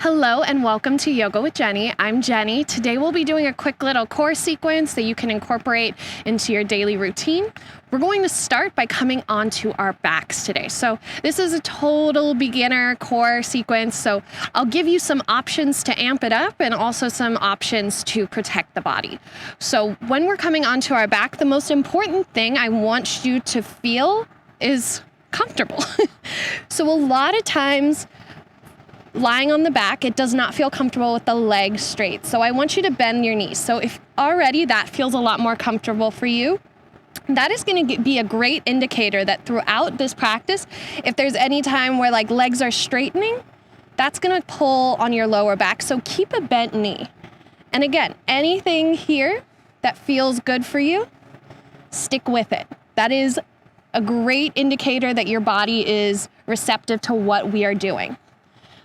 Hello and welcome to Yoga with Jenny. I'm Jenny. Today we'll be doing a quick little core sequence that you can incorporate into your daily routine. We're going to start by coming onto our backs today. So this is a total beginner core sequence. So I'll give you some options to amp it up and also some options to protect the body. So when we're coming onto our back, the most important thing I want you to feel is comfortable. So a lot of times, lying on the back, it does not feel comfortable with the legs straight. So I want you to bend your knees. So if already that feels a lot more comfortable for you, that is going to be a great indicator that throughout this practice, if there's any time where legs are straightening, that's going to pull on your lower back. So keep a bent knee. And again, anything here that feels good for you, stick with it. That is a great indicator that your body is receptive to what we are doing.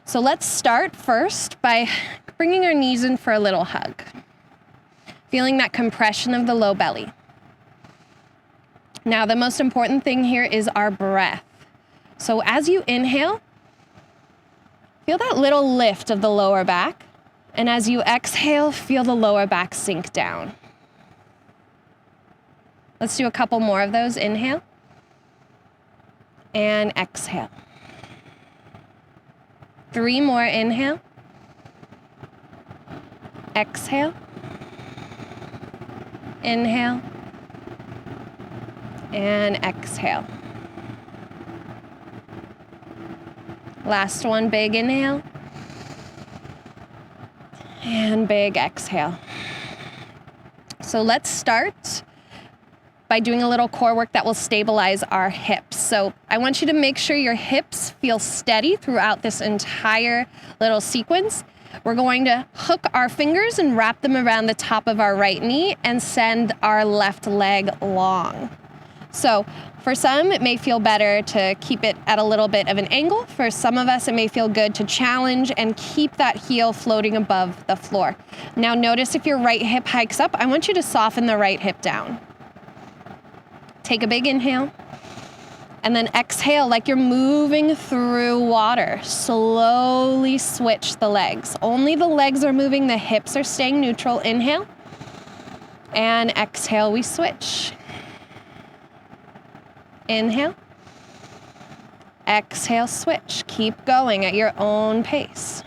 So let's start first by bringing our knees in for a little hug. Feeling that compression of the low belly. Now, the most important thing here is our breath. So as you inhale, feel that little lift of the lower back. And as you exhale, feel the lower back sink down. Let's do a couple more of those. Inhale and exhale. 3 more. Inhale, exhale, inhale, and exhale. Last one, big inhale, and big exhale. So let's start by doing a little core work that will stabilize our hips. So I want you to make sure your hips feel steady throughout this entire little sequence. We're going to hook our fingers and wrap them around the top of our right knee and send our left leg long. So for some, it may feel better to keep it at a little bit of an angle. For some of us, it may feel good to challenge and keep that heel floating above the floor. Now notice if your right hip hikes up, I want you to soften the right hip down. Take a big inhale, and then exhale like you're moving through water. Slowly switch the legs. Only the legs are moving, the hips are staying neutral. Inhale, and exhale, we switch. Inhale, exhale, switch. Keep going at your own pace.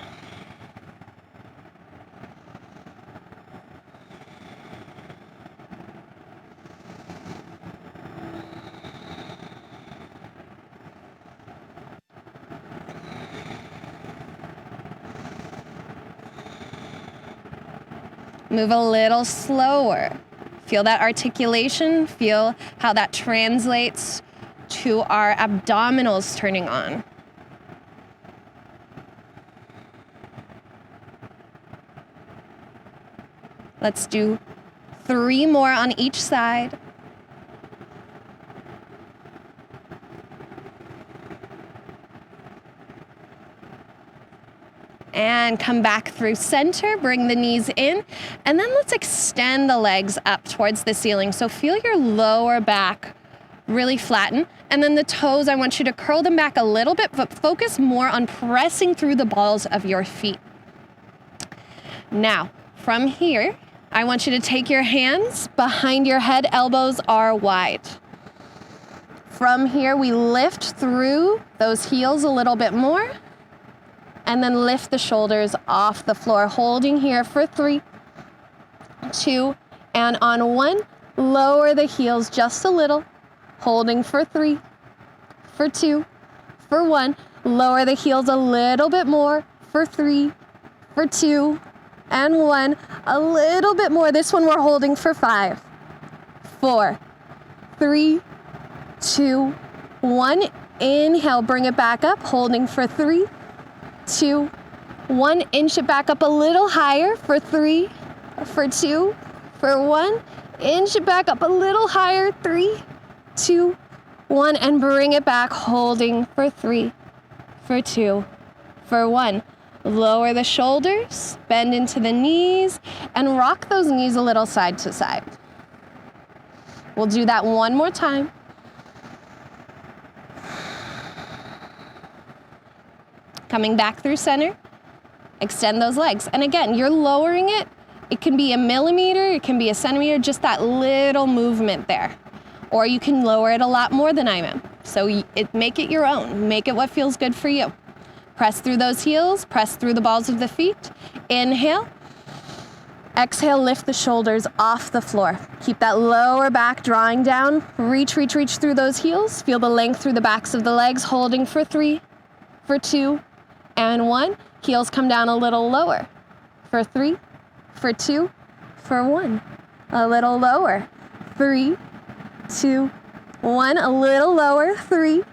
Move a little slower. Feel that articulation. Feel how that translates to our abdominals turning on. Let's do 3 more on each side. And come back through center, bring the knees in, and then let's extend the legs up towards the ceiling. So feel your lower back really flatten, and then the toes, I want you to curl them back a little bit, but focus more on pressing through the balls of your feet. Now, from here, I want you to take your hands behind your head, elbows are wide. From here, we lift through those heels a little bit more, and then lift the shoulders off the floor, holding here for 3, 2, and on 1, lower the heels just a little, holding for 3, for 2, for 1, lower the heels a little bit more, for 3, for 2, and 1, a little bit more. This one we're holding for 5, 4, 3, 2, 1. Inhale, bring it back up, holding for 3, 2, 1, inch it back up a little higher for 3, for 2, for 1, inch it back up a little higher, 3, 2, 1, and bring it back, holding for 3, for 2, for 1. Lower the shoulders, bend into the knees, and rock those knees a little side to side. We'll do that one more time. Coming back through center. Extend those legs. And again, you're lowering it. It can be a millimeter, it can be a centimeter, just that little movement there. Or you can lower it a lot more than I am. So make it your own. Make it what feels good for you. Press through those heels, press through the balls of the feet. Inhale. Exhale, lift the shoulders off the floor. Keep that lower back drawing down. Reach, reach, reach through those heels. Feel the length through the backs of the legs, holding for 3, for 2, and 1. Heels come down a little lower. For 3, for 2, for 1. A little lower. 3, 2, 1. A little lower. 3,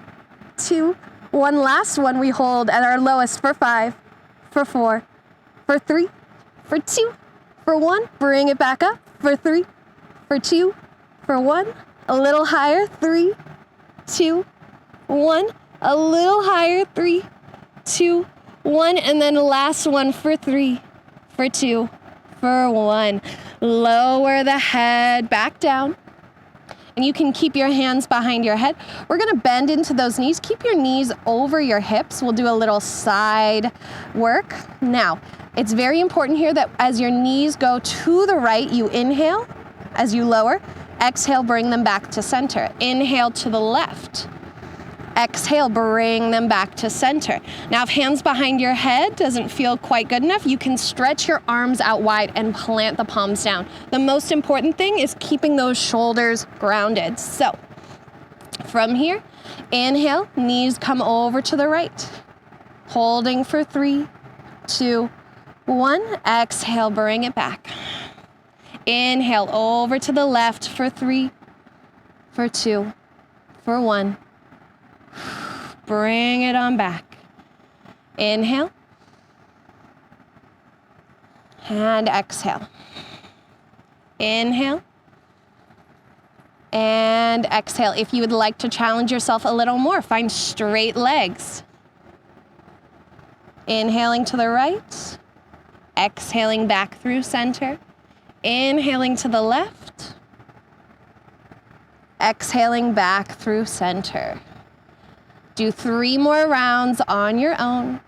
2, 1. Last one we hold at our lowest for 5, for 4, for 3, for 2, for 1. Bring it back up. For 3, for 2, for 1. A little higher. 3, 2, 1. A little higher. 3, 2, 1. And then the last one for 3, for 2, for 1. Lower the head back down. And you can keep your hands behind your head. We're gonna bend into those knees. Keep your knees over your hips. We'll do a little side work. Now, it's very important here that as your knees go to the right, you inhale as you lower. Exhale, bring them back to center. Inhale to the left. Exhale, bring them back to center. Now, if hands behind your head doesn't feel quite good enough, you can stretch your arms out wide and plant the palms down. The most important thing is keeping those shoulders grounded. So, from here, inhale, knees come over to the right. Holding for 3, 2, 1. Exhale, bring it back. Inhale, over to the left for 3, for 2, for 1. Bring it on back. Inhale. And exhale. Inhale. And exhale. If you would like to challenge yourself a little more, find straight legs. Inhaling to the right. Exhaling back through center. Inhaling to the left. Exhaling back through center. Do 3 more rounds on your own.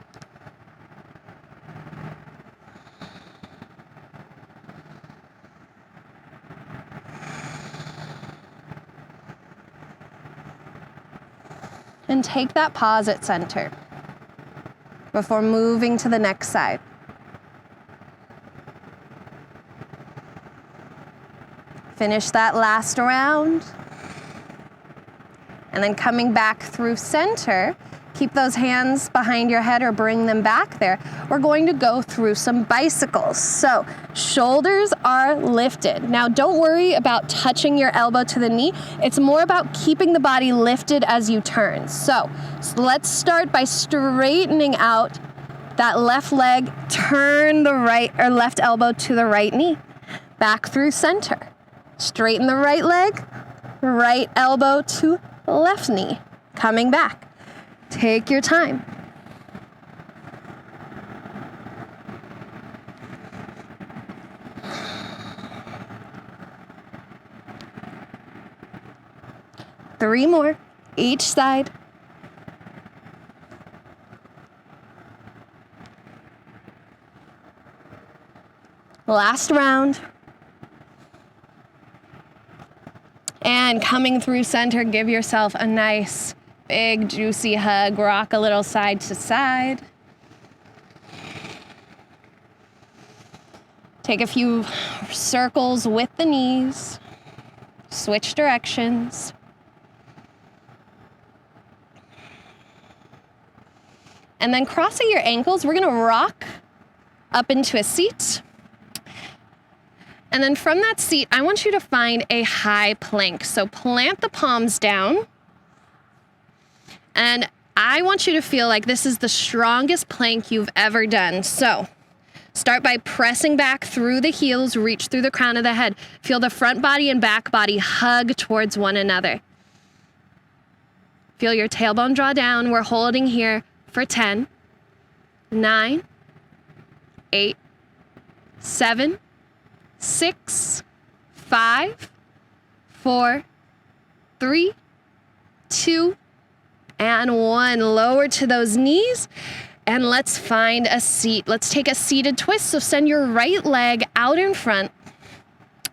And take that pause at center before moving to the next side. Finish that last round. And then coming back through center, keep those hands behind your head or bring them back there. We're going to go through some bicycles. So shoulders are lifted. Now don't worry about touching your elbow to the knee. It's more about keeping the body lifted as you turn. So let's start by straightening out that left leg, turn the right or left elbow to the right knee. Back through center. Straighten the right leg, right elbow to left knee. Coming back. Take your time. Three more, each side. Last round. And coming through center, give yourself a nice, big, juicy hug. Rock a little side to side. Take a few circles with the knees. Switch directions. And then crossing your ankles, we're gonna rock up into a seat. And then from that seat, I want you to find a high plank. So plant the palms down. And I want you to feel like this is the strongest plank you've ever done. So start by pressing back through the heels, reach through the crown of the head. Feel the front body and back body hug towards one another. Feel your tailbone draw down. We're holding here for 10, 9, 8, 7, 6, 5, 4, 3, 2, and 1. Lower to those knees And let's find a seat. Let's take a seated twist. So send your right leg out in front.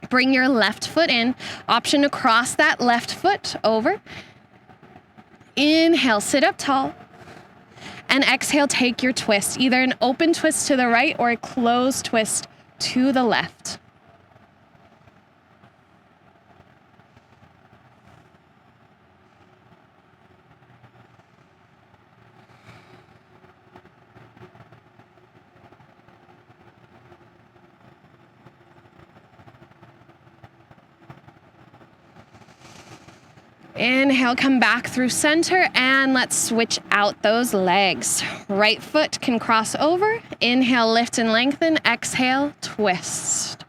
Bring your left foot in. Option to cross that left foot over. Inhale, sit up tall. And exhale, take your twist. Either an open twist to the right or a closed twist to the left. Inhale, come back through center, and let's switch out those legs. Right foot can cross over. Inhale, lift and lengthen. Exhale, twist.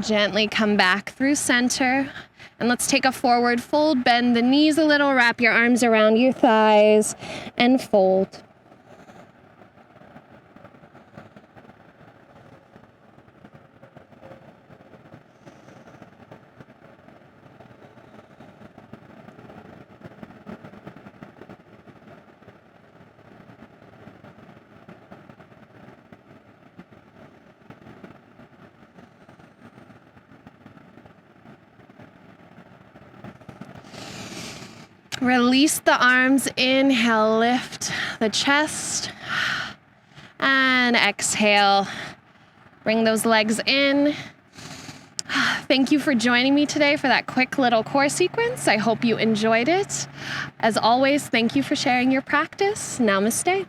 Gently come back through center. And let's take a forward fold. Bend the knees a little. Wrap your arms around your thighs and fold. Release the arms. Inhale, lift the chest. And exhale, bring those legs in. Thank you for joining me today for that quick little core sequence. I hope you enjoyed it. As always, thank you for sharing your practice. Namaste.